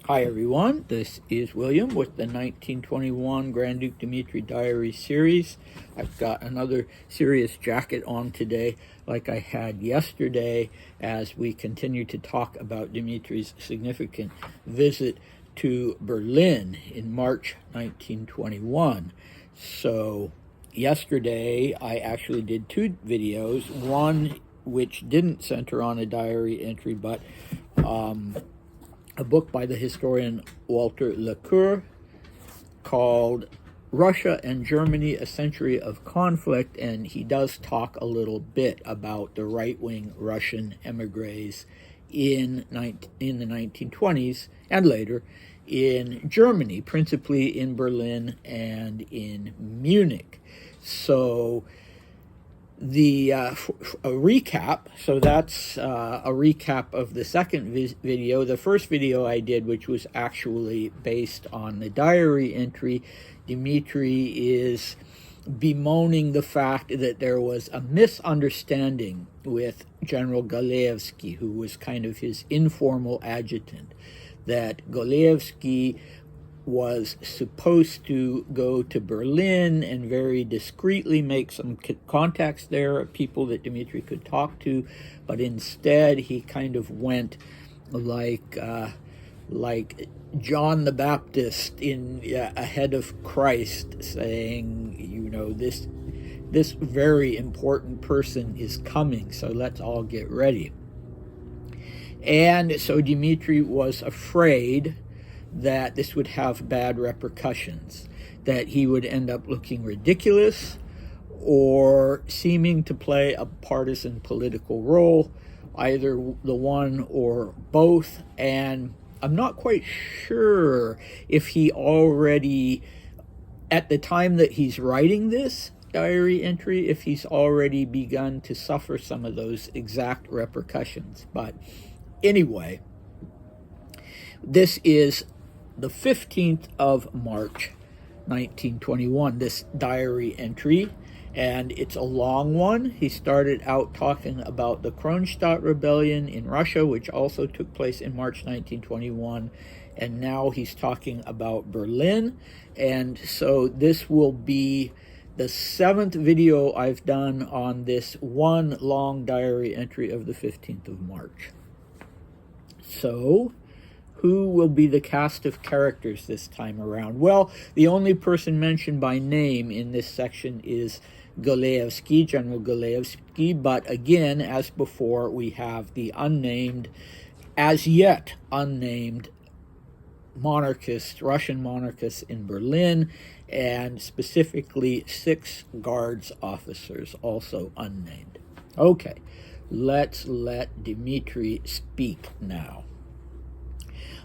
Hi everyone, this is William with the 1921 Grand Duke Dmitri Diary series. I've got another serious jacket on today like I had yesterday as we continue to talk about Dmitri's significant visit to Berlin in March 1921. So yesterday I actually did two videos, one which didn't center on a diary entry but a book by the historian Walter Lecour called Russia and Germany, A Century of Conflict, and he does talk a little bit about the right-wing Russian emigres in the 1920s and later in Germany, principally in Berlin and in Munich. So a recap, so that's a recap of the second video. The first video I did, which was actually based on the diary entry, Dmitri is bemoaning the fact that there was a misunderstanding with General Galeevsky, who was kind of his informal adjutant, that Galeevsky was supposed to go to Berlin and very discreetly make some contacts there of people that Dmitri could talk to, but instead he kind of went like John the Baptist ahead of Christ, saying, this very important person is coming, so let's all get ready. And so Dmitri was afraid that this would have bad repercussions, that he would end up looking ridiculous or seeming to play a partisan political role, either the one or both. And I'm not quite sure if he already, at the time that he's writing this diary entry, if he's already begun to suffer some of those exact repercussions. But anyway, this is the 15th of March, 1921, this diary entry, and it's a long one. He started out talking about the Kronstadt Rebellion in Russia, which also took place in March 1921, and now he's talking about Berlin. And so this will be the 7th video I've done on this one long diary entry of the 15th of March. So who will be the cast of characters this time around? Well, the only person mentioned by name in this section is Galeevsky, General Galeevsky, but again, as before, we have the unnamed, as yet unnamed monarchists, Russian monarchists in Berlin, and specifically 6 guards officers, also unnamed. Okay, let's let Dmitri speak now.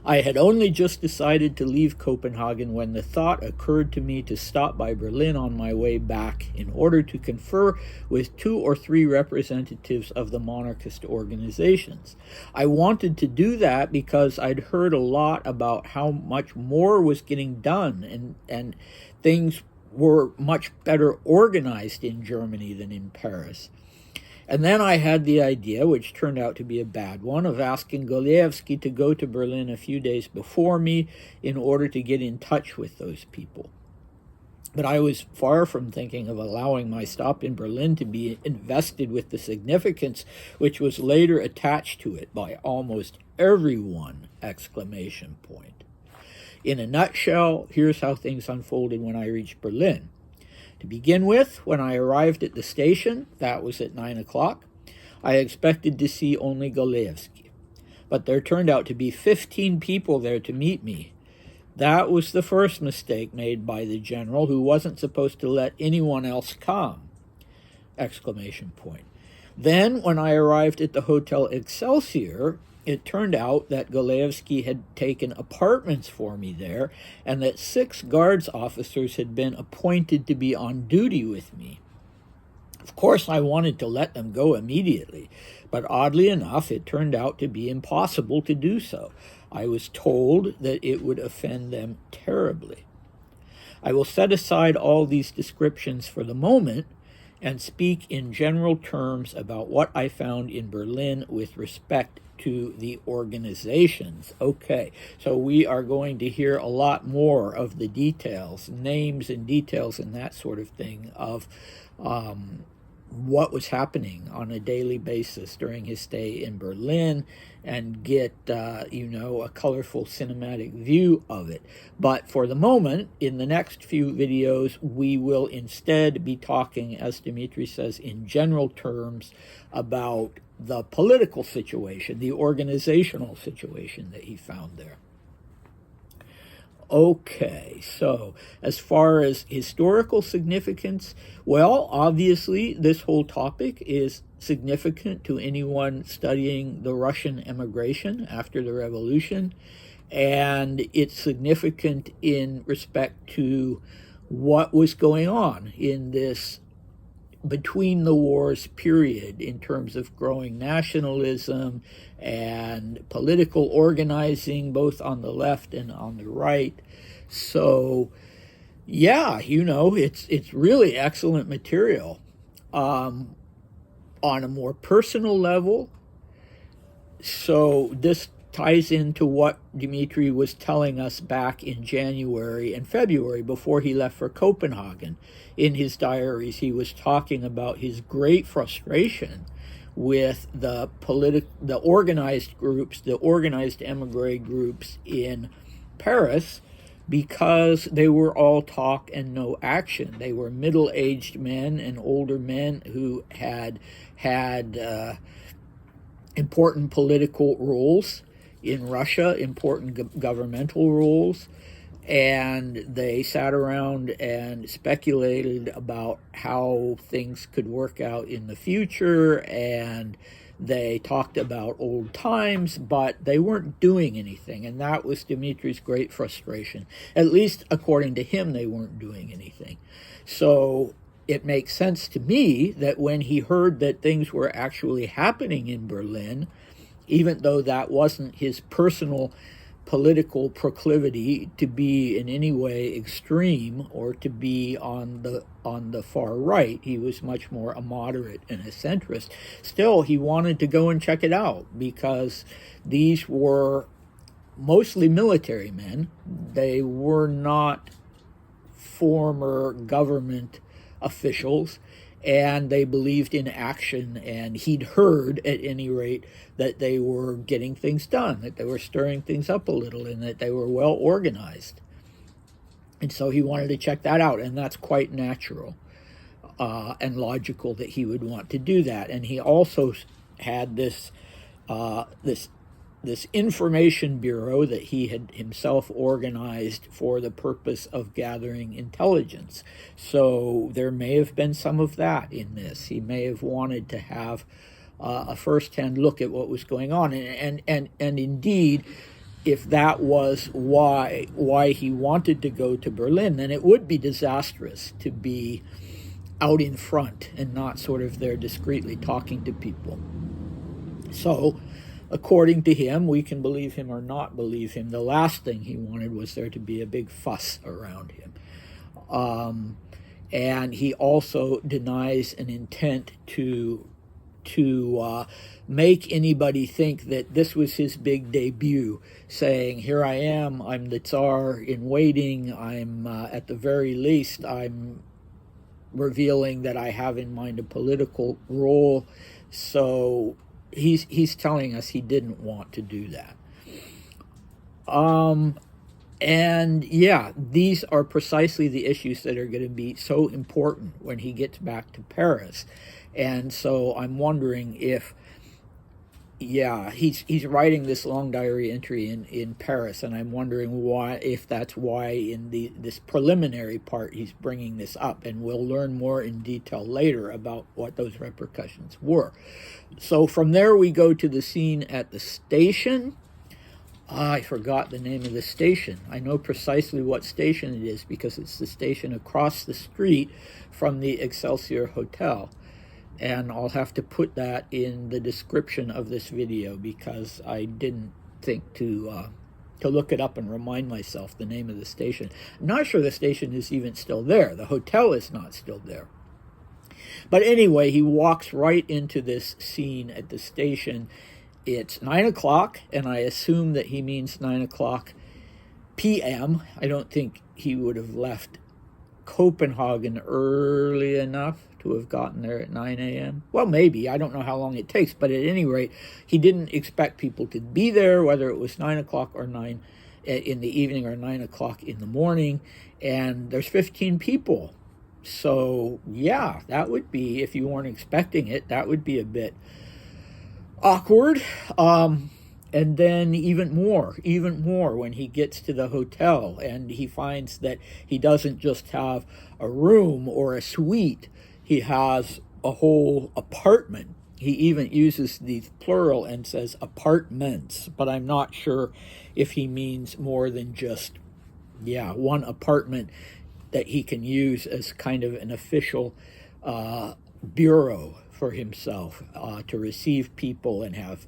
I had only just decided to leave Copenhagen when the thought occurred to me to stop by Berlin on my way back in order to confer with 2 or 3 representatives of the monarchist organizations. I wanted to do that because I'd heard a lot about how much more was getting done and things were much better organized in Germany than in Paris. And then I had the idea, which turned out to be a bad one, of asking Galeevsky to go to Berlin a few days before me in order to get in touch with those people. But I was far from thinking of allowing my stop in Berlin to be invested with the significance which was later attached to it by almost everyone! In a nutshell, here's how things unfolded when I reached Berlin. To begin with, when I arrived at the station, that was at 9 o'clock, I expected to see only Galeevsky. But there turned out to be 15 people there to meet me. That was the first mistake made by the general, who wasn't supposed to let anyone else come! Then, when I arrived at the Hotel Excelsior, it turned out that Galeevsky had taken apartments for me there, and that 6 guards officers had been appointed to be on duty with me. Of course, I wanted to let them go immediately, but oddly enough, it turned out to be impossible to do so. I was told that it would offend them terribly. I will set aside all these descriptions for the moment and speak in general terms about what I found in Berlin with respect to the organizations. Okay, so we are going to hear a lot more of the details, names and details and that sort of thing of what was happening on a daily basis during his stay in Berlin, and get a colorful cinematic view of it. But for the moment, in the next few videos, we will instead be talking, as Dmitri says, in general terms about the political situation, the organizational situation that he found there. Okay, so as far as historical significance, well, obviously this whole topic is significant to anyone studying the Russian emigration after the revolution, and it's significant in respect to what was going on in this between the wars period in terms of growing nationalism and political organizing both on the left and on the right. So yeah, it's really excellent material. On a more personal level, so this ties into what Dmitri was telling us back in January and February before he left for Copenhagen. In his diaries, he was talking about his great frustration with the organized groups, the organized emigre groups in Paris, because they were all talk and no action. They were middle-aged men and older men who had important political roles in Russia, important governmental roles, and they sat around and speculated about how things could work out in the future, and they talked about old times, but they weren't doing anything, and that was Dmitri's great frustration. At least according to him, they weren't doing anything. So it makes sense to me that when he heard that things were actually happening in Berlin, even though that wasn't his personal political proclivity to be in any way extreme or to be on the far right, he was much more a moderate and a centrist. Still, he wanted to go and check it out because these were mostly military men. They were not former government officials, and they believed in action, and he'd heard, at any rate, that they were getting things done, that they were stirring things up a little, and that they were well organized. And so he wanted to check that out, and that's quite natural and logical that he would want to do that. And he also had this information bureau that he had himself organized for the purpose of gathering intelligence. So there may have been some of that in this. He may have wanted to have a first-hand look at what was going on. And indeed, if that was why he wanted to go to Berlin, then it would be disastrous to be out in front and not sort of there discreetly talking to people. So according to him, we can believe him or not believe him, the last thing he wanted was there to be a big fuss around him. And he also denies an intent to make anybody think that this was his big debut, saying, here I am, I'm the Tsar in waiting, I'm, at the very least, I'm revealing that I have in mind a political role. So he's telling us he didn't want to do that. And yeah, these are precisely the issues that are going to be so important when he gets back to Paris. And so I'm wondering if, yeah, he's writing this long diary entry in Paris, and I'm wondering if that's why in this preliminary part he's bringing this up, and we'll learn more in detail later about what those repercussions were. So from there we go to the scene at the station. I forgot the name of the station. I know precisely what station it is because it's the station across the street from the Excelsior Hotel. And I'll have to put that in the description of this video because I didn't think to look it up and remind myself the name of the station. I'm not sure the station is even still there. The hotel is not still there. But anyway, he walks right into this scene at the station, it's 9 o'clock, and I assume that he means 9 o'clock p.m. I don't think he would have left Copenhagen early enough to have gotten there at 9 a.m. Well, maybe. I don't know how long it takes, but at any rate, he didn't expect people to be there, whether it was 9 o'clock or 9 in the evening or 9 o'clock in the morning, and there's 15 people. So, yeah, that would be, if you weren't expecting it, that would be a bit awkward. And then even more when he gets to the hotel and he finds that he doesn't just have a room or a suite, he has a whole apartment. He even uses the plural and says apartments, but I'm not sure if he means more than just, one apartment that he can use as kind of an official bureau for himself, to receive people and have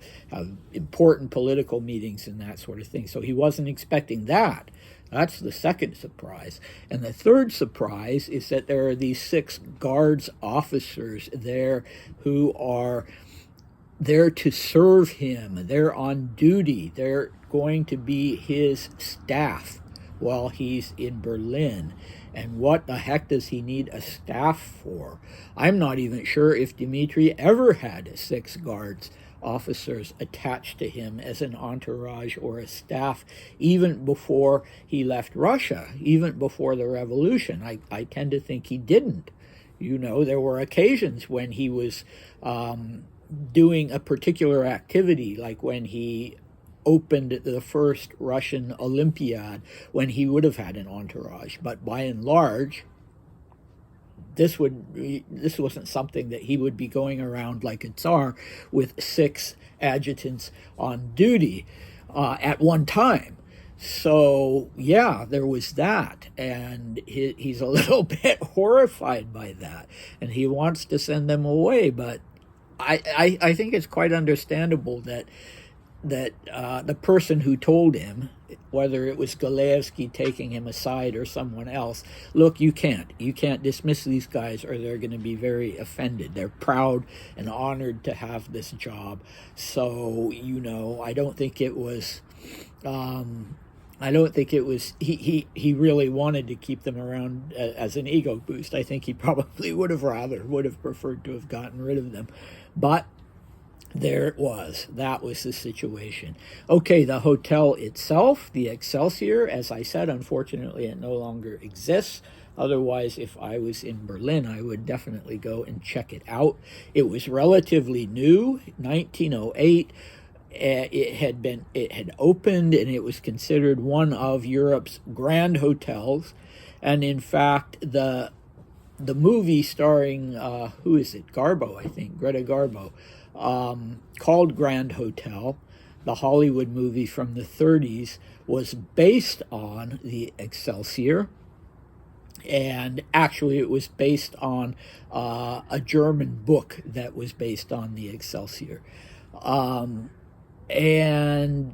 important political meetings and that sort of thing. So he wasn't expecting that. That's the second surprise. And the third surprise is that there are these 6 guards officers there who are there to serve him. They're on duty. They're going to be his staff while he's in Berlin. And what the heck does he need a staff for? I'm not even sure if Dmitri ever had 6 guards officers attached to him as an entourage or a staff, even before he left Russia, even before the revolution. I tend to think he didn't. There were occasions when he was doing a particular activity, like when he opened the first Russian Olympiad, when he would have had an entourage. But by and large, this wasn't something that he would be going around like a Tsar with 6 adjutants on duty at one time. So, there was that, and he's a little bit horrified by that, and he wants to send them away, but I think it's quite understandable that the person who told him, whether it was Galeevsky taking him aside or someone else, look, you can't dismiss these guys or they're going to be very offended. They're proud and honored to have this job. So, I don't think it was he really wanted to keep them around as an ego boost. I think he probably would have preferred to have gotten rid of them. But there it was. That was the situation. Okay, the hotel itself, the Excelsior, as I said, unfortunately it no longer exists. Otherwise, if I was in Berlin, I would definitely go and check it out. It was relatively new, 1908. It had opened, and it was considered one of Europe's grand hotels. And in fact, the movie starring who is it? Garbo, I think, Greta Garbo, called Grand Hotel, the Hollywood movie from the 30s, was based on the Excelsior. And actually, it was based on a German book that was based on the Excelsior. And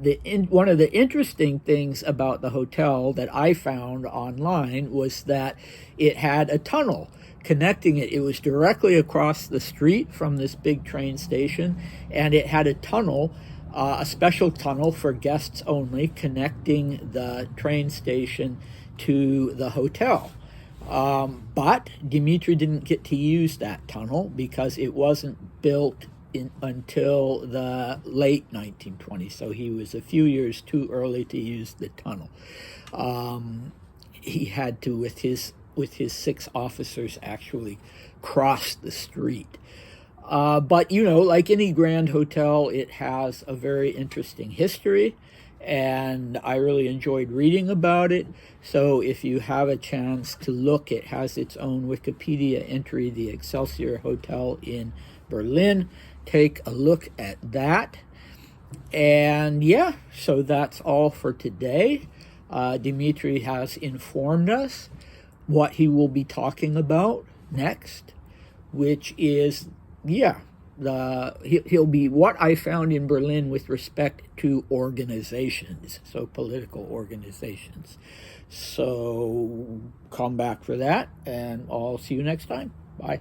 one of the interesting things about the hotel that I found online was that it had a tunnel connecting it. It was directly across the street from this big train station, and it had a tunnel, a special tunnel for guests only, connecting the train station to the hotel. But Dmitri didn't get to use that tunnel because it wasn't built until the late 1920s, so he was a few years too early to use the tunnel. He had to, with his 6 officers, actually cross the street. But, like any grand hotel, it has a very interesting history, and I really enjoyed reading about it. So if you have a chance to look, it has its own Wikipedia entry, the Excelsior Hotel in Berlin. Take a look at that. And so that's all for today. Dmitri has informed us what he will be talking about next, which is, he'll be what I found in Berlin with respect to organizations, so political organizations. So come back for that, and I'll see you next time. Bye.